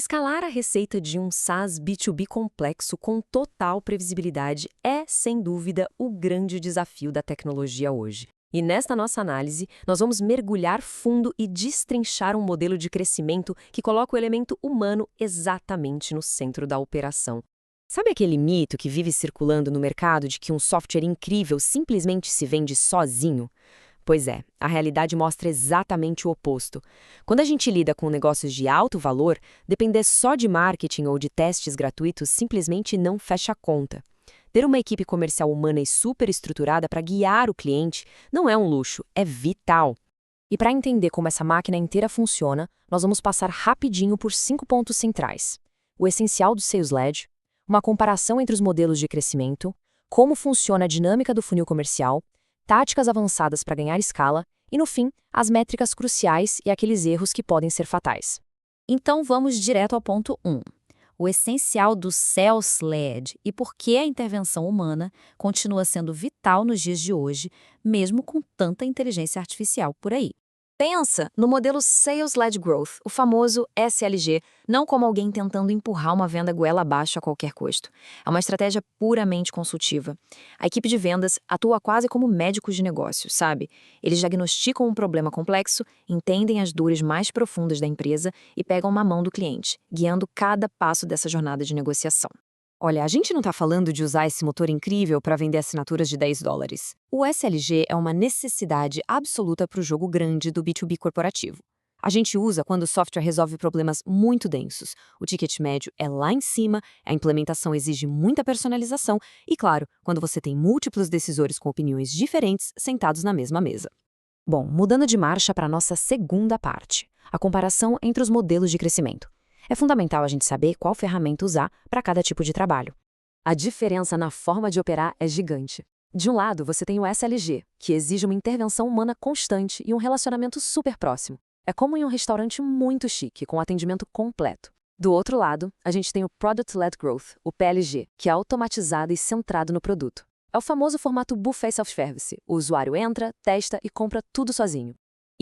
Escalar a receita de um SaaS B2B complexo com total previsibilidade é, sem dúvida, o grande desafio da tecnologia hoje. E nesta nossa análise, nós vamos mergulhar fundo e destrinchar um modelo de crescimento que coloca o elemento humano exatamente no centro da operação. Sabe aquele mito que vive circulando no mercado de que um software incrível simplesmente se vende sozinho? Pois é, a realidade mostra exatamente o oposto. Quando a gente lida com negócios de alto valor, depender só de marketing ou de testes gratuitos simplesmente não fecha a conta. Ter uma equipe comercial humana e superestruturada para guiar o cliente não é um luxo, é vital. E para entender como essa máquina inteira funciona, nós vamos passar rapidinho por 5 pontos centrais. O essencial do Sales Led, uma comparação entre os modelos de crescimento, como funciona a dinâmica do funil comercial, táticas avançadas para ganhar escala e, no fim, as métricas cruciais e aqueles erros que podem ser fatais. Então vamos direto ao ponto 1. O essencial do Sales Led e por que a intervenção humana continua sendo vital nos dias de hoje, mesmo com tanta inteligência artificial por aí. Pensa no modelo Sales Led Growth, o famoso SLG, não como alguém tentando empurrar uma venda goela abaixo a qualquer custo. É uma estratégia puramente consultiva. A equipe de vendas atua quase como médicos de negócio, sabe? Eles diagnosticam um problema complexo, entendem as dores mais profundas da empresa e pegam na mão do cliente, guiando cada passo dessa jornada de negociação. Olha, a gente não está falando de usar esse motor incrível para vender assinaturas de $10. O SLG é uma necessidade absoluta para o jogo grande do B2B corporativo. A gente usa quando o software resolve problemas muito densos, o ticket médio é lá em cima, a implementação exige muita personalização e, claro, quando você tem múltiplos decisores com opiniões diferentes sentados na mesma mesa. Bom, mudando de marcha para a nossa segunda parte, a comparação entre os modelos de crescimento. É fundamental a gente saber qual ferramenta usar para cada tipo de trabalho. A diferença na forma de operar é gigante. De um lado, você tem o SLG, que exige uma intervenção humana constante e um relacionamento super próximo. É como em um restaurante muito chique, com atendimento completo. Do outro lado, a gente tem o Product-Led Growth, o PLG, que é automatizado e centrado no produto. É o famoso formato buffet self-service. O usuário entra, testa e compra tudo sozinho.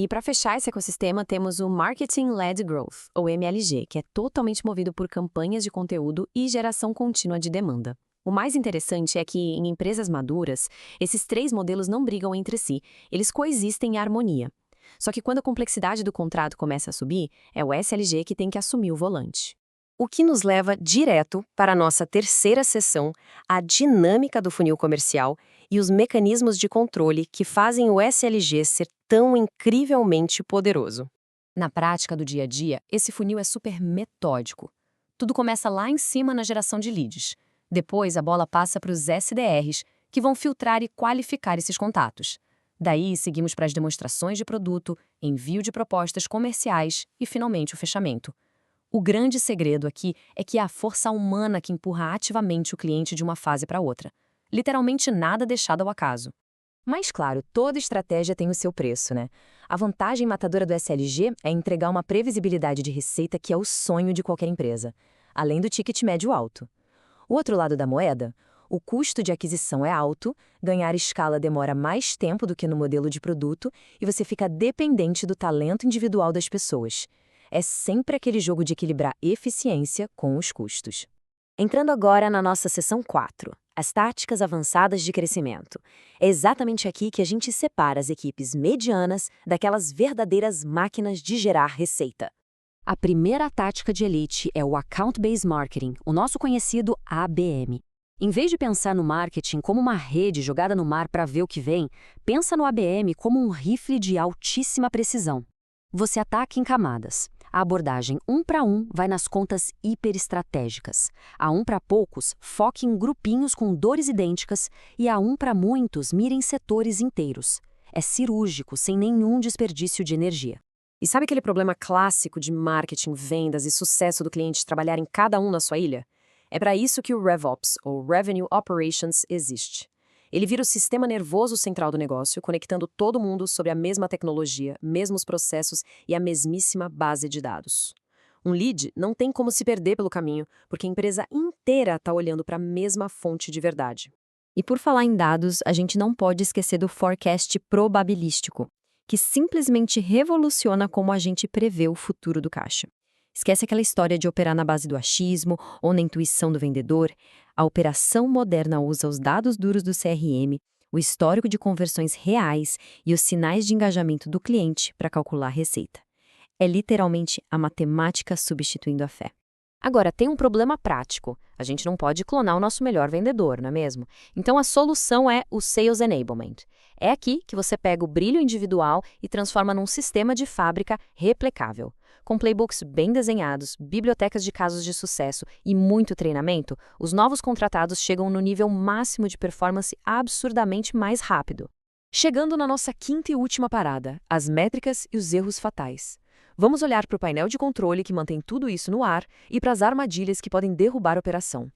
E para fechar esse ecossistema, temos o Marketing-Led Growth, ou MLG, que é totalmente movido por campanhas de conteúdo e geração contínua de demanda. O mais interessante é que, em empresas maduras, esses 3 modelos não brigam entre si, eles coexistem em harmonia. Só que quando a complexidade do contrato começa a subir, é o SLG que tem que assumir o volante. O que nos leva direto para a nossa terceira sessão, a dinâmica do funil comercial e os mecanismos de controle que fazem o SLG ser tão incrivelmente poderoso. Na prática do dia a dia, esse funil é super metódico. Tudo começa lá em cima na geração de leads. Depois, a bola passa para os SDRs, que vão filtrar e qualificar esses contatos. Daí, seguimos para as demonstrações de produto, envio de propostas comerciais e, finalmente, o fechamento. O grande segredo aqui é que é a força humana que empurra ativamente o cliente de uma fase para outra. Literalmente nada deixado ao acaso. Mas claro, toda estratégia tem o seu preço, né? A vantagem matadora do SLG é entregar uma previsibilidade de receita que é o sonho de qualquer empresa, além do ticket médio alto. O outro lado da moeda, o custo de aquisição é alto, ganhar escala demora mais tempo do que no modelo de produto e você fica dependente do talento individual das pessoas. É sempre aquele jogo de equilibrar eficiência com os custos. Entrando agora na nossa seção 4, as táticas avançadas de crescimento. É exatamente aqui que a gente separa as equipes medianas daquelas verdadeiras máquinas de gerar receita. A primeira tática de elite é o Account Based Marketing, o nosso conhecido ABM. Em vez de pensar no marketing como uma rede jogada no mar para ver o que vem, pensa no ABM como um rifle de altíssima precisão. Você ataca em camadas. A abordagem 1 para 1 vai nas contas hiperestratégicas. A 1 para poucos, foque em grupinhos com dores idênticas e a 1 para muitos, mire em setores inteiros. É cirúrgico, sem nenhum desperdício de energia. E sabe aquele problema clássico de marketing, vendas e sucesso do cliente trabalhar em cada um na sua ilha? É para isso que o RevOps, ou Revenue Operations, existe. Ele vira o sistema nervoso central do negócio, conectando todo mundo sobre a mesma tecnologia, mesmos processos e a mesmíssima base de dados. Um lead não tem como se perder pelo caminho, porque a empresa inteira está olhando para a mesma fonte de verdade. E por falar em dados, a gente não pode esquecer do forecast probabilístico, que simplesmente revoluciona como a gente prevê o futuro do caixa. Esquece aquela história de operar na base do achismo ou na intuição do vendedor. A operação moderna usa os dados duros do CRM, o histórico de conversões reais e os sinais de engajamento do cliente para calcular a receita. É literalmente a matemática substituindo a fé. Agora, tem um problema prático. A gente não pode clonar o nosso melhor vendedor, não é mesmo? Então, a solução é o Sales Enablement. É aqui que você pega o brilho individual e transforma num sistema de fábrica replicável. Com playbooks bem desenhados, bibliotecas de casos de sucesso e muito treinamento, os novos contratados chegam no nível máximo de performance absurdamente mais rápido. Chegando na nossa quinta e última parada, as métricas e os erros fatais. Vamos olhar para o painel de controle que mantém tudo isso no ar e para as armadilhas que podem derrubar a operação.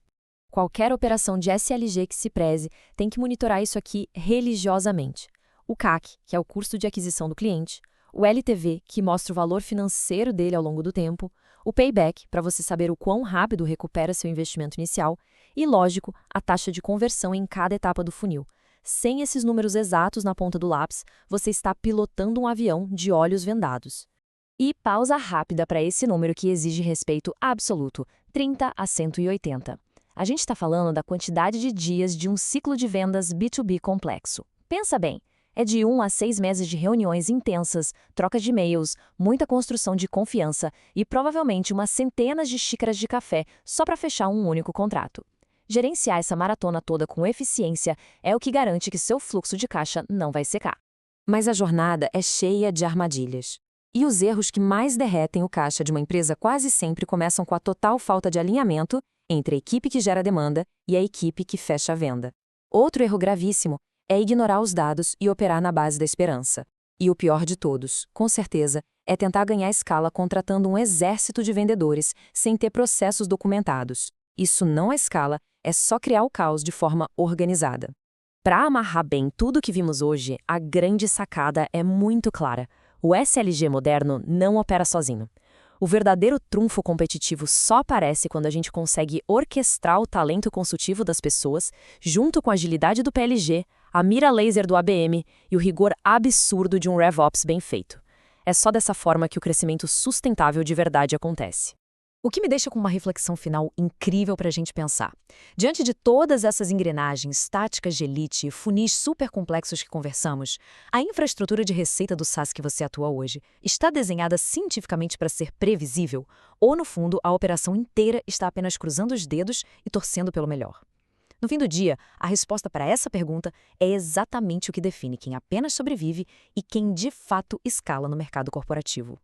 Qualquer operação de SLG que se preze tem que monitorar isso aqui religiosamente. O CAC, que é o custo de aquisição do cliente, o LTV, que mostra o valor financeiro dele ao longo do tempo, o payback, para você saber o quão rápido recupera seu investimento inicial, e, lógico, a taxa de conversão em cada etapa do funil. Sem esses números exatos na ponta do lápis, você está pilotando um avião de olhos vendados. E pausa rápida para esse número que exige respeito absoluto, 30 a 180. A gente está falando da quantidade de dias de um ciclo de vendas B2B complexo. Pensa bem, é de 1 a 6 meses de reuniões intensas, troca de e-mails, muita construção de confiança e provavelmente umas centenas de xícaras de café só para fechar um único contrato. Gerenciar essa maratona toda com eficiência é o que garante que seu fluxo de caixa não vai secar. Mas a jornada é cheia de armadilhas. E os erros que mais derretem o caixa de uma empresa quase sempre começam com a total falta de alinhamento entre a equipe que gera demanda e a equipe que fecha a venda. Outro erro gravíssimo é ignorar os dados e operar na base da esperança. E o pior de todos, com certeza, é tentar ganhar escala contratando um exército de vendedores sem ter processos documentados. Isso não é escala, é só criar o caos de forma organizada. Para amarrar bem tudo que vimos hoje, a grande sacada é muito clara. O SLG moderno não opera sozinho. O verdadeiro trunfo competitivo só aparece quando a gente consegue orquestrar o talento consultivo das pessoas, junto com a agilidade do PLG, a mira laser do ABM e o rigor absurdo de um RevOps bem feito. É só dessa forma que o crescimento sustentável de verdade acontece. O que me deixa com uma reflexão final incrível para a gente pensar. Diante de todas essas engrenagens, táticas de elite e funis super complexos que conversamos, a infraestrutura de receita do SaaS que você atua hoje está desenhada cientificamente para ser previsível? Ou, no fundo, a operação inteira está apenas cruzando os dedos e torcendo pelo melhor? No fim do dia, a resposta para essa pergunta é exatamente o que define quem apenas sobrevive e quem de fato escala no mercado corporativo.